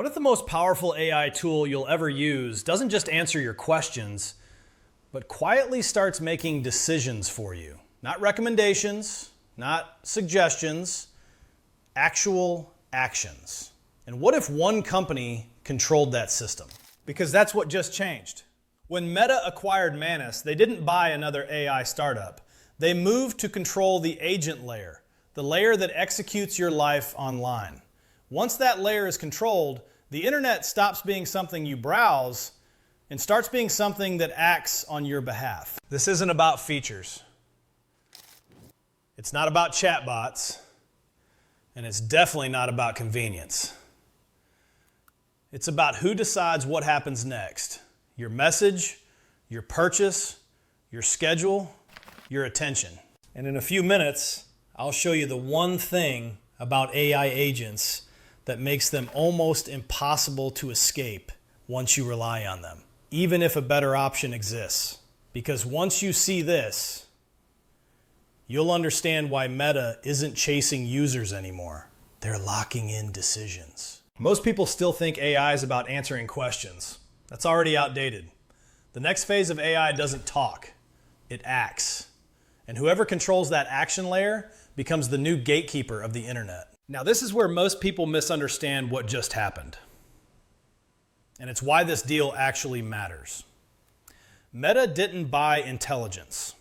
What if the most powerful AI tool you'll ever use doesn't just answer your questions, but quietly starts making decisions for you? Not recommendations, not suggestions, actual actions. And what if one company controlled that system? Because that's what just changed. When Meta acquired Manus, they didn't buy another AI startup. They moved to control the agent layer, the layer that executes your life online. Once that layer is controlled, the internet stops being something you browse and starts being something that acts on your behalf. This isn't about features. It's not about chatbots, and it's definitely not about convenience. It's about who decides what happens next. Your message, your purchase, your schedule, your attention. And in a few minutes, I'll show you the one thing about AI agents that makes them almost impossible to escape once you rely on them, even if a better option exists. Because once you see this, you'll understand why Meta isn't chasing users anymore. They're locking in decisions. Most people still think AI is about answering questions. That's already outdated. The next phase of AI doesn't talk, it acts. And whoever controls that action layer becomes the new gatekeeper of the internet. Now, this is where most people misunderstand what just happened. And it's why this deal actually matters. Meta didn't buy intelligence.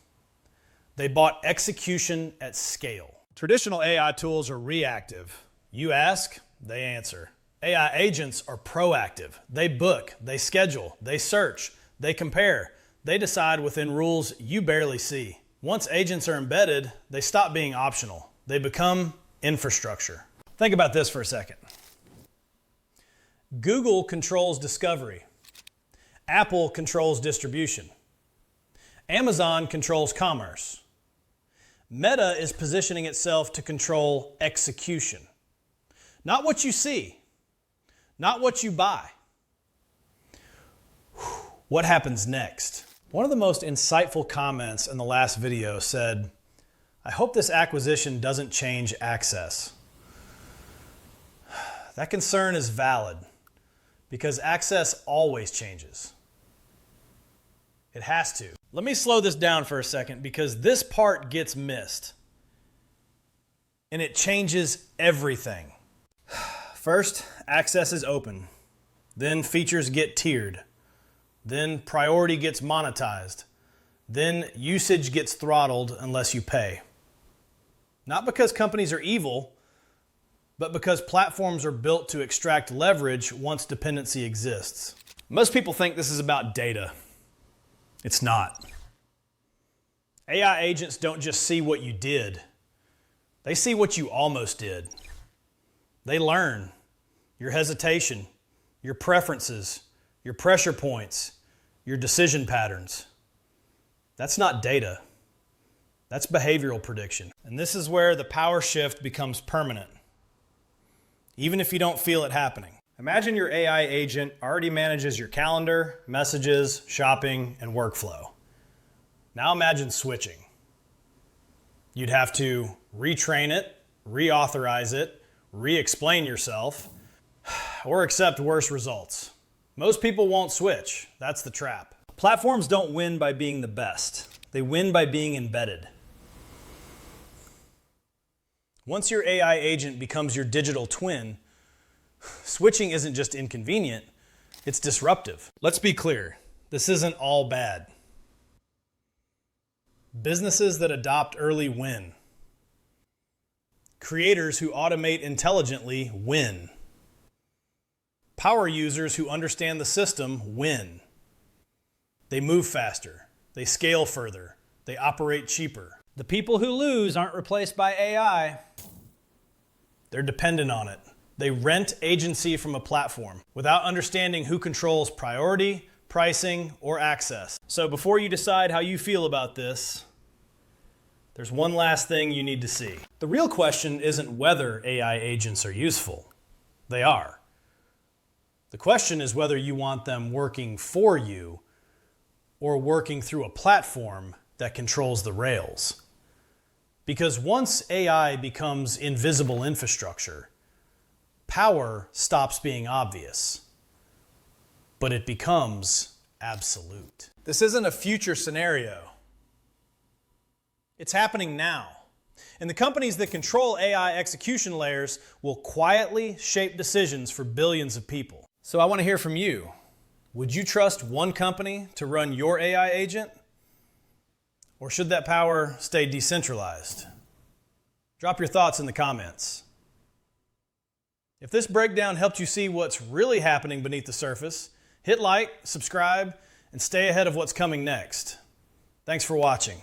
They bought execution at scale. Traditional AI tools are reactive. You ask, they answer. AI agents are proactive. They book, they schedule, they search, they compare. They decide within rules you barely see. Once agents are embedded, they stop being optional. They become infrastructure. Think about this for a second. Google controls discovery. Apple controls distribution. Amazon controls commerce. Meta is positioning itself to control execution. Not what you see, not what you buy. What happens next? One of the most insightful comments in the last video said, "I hope this acquisition doesn't change access." That concern is valid because access always changes. It has to. Let me slow this down for a second because this part gets missed. And it changes everything. First, access is open. Then features get tiered. Then priority gets monetized. Then usage gets throttled unless you pay. Not because companies are evil, but because platforms are built to extract leverage once dependency exists. Most people think this is about data. It's not. AI agents don't just see what you did. They see what you almost did. They learn your hesitation, your preferences, your pressure points, your decision patterns. That's not data. That's behavioral prediction. And this is where the power shift becomes permanent, even if you don't feel it happening. Imagine your AI agent already manages your calendar, messages, shopping, and workflow. Now imagine switching. You'd have to retrain it, reauthorize it, re-explain yourself, or accept worse results. Most people won't switch. That's the trap. Platforms don't win by being the best. They win by being embedded. Once your AI agent becomes your digital twin, switching isn't just inconvenient, it's disruptive. Let's be clear, this isn't all bad. Businesses that adopt early win. Creators who automate intelligently win. Power users who understand the system win. They move faster, they scale further, they operate cheaper. The people who lose aren't replaced by AI. They're dependent on it. They rent agency from a platform without understanding who controls priority, pricing, or access. So before you decide how you feel about this, there's one last thing you need to see. The real question isn't whether AI agents are useful. They are. The question is whether you want them working for you or working through a platform that controls the rails. Because once AI becomes invisible infrastructure, power stops being obvious, but it becomes absolute. This isn't a future scenario. It's happening now. And the companies that control AI execution layers will quietly shape decisions for billions of people. So I want to hear from you. Would you trust one company to run your AI agent? Or should that power stay decentralized? Drop your thoughts in the comments. If this breakdown helped you see what's really happening beneath the surface, hit like, subscribe, and stay ahead of what's coming next. Thanks for watching.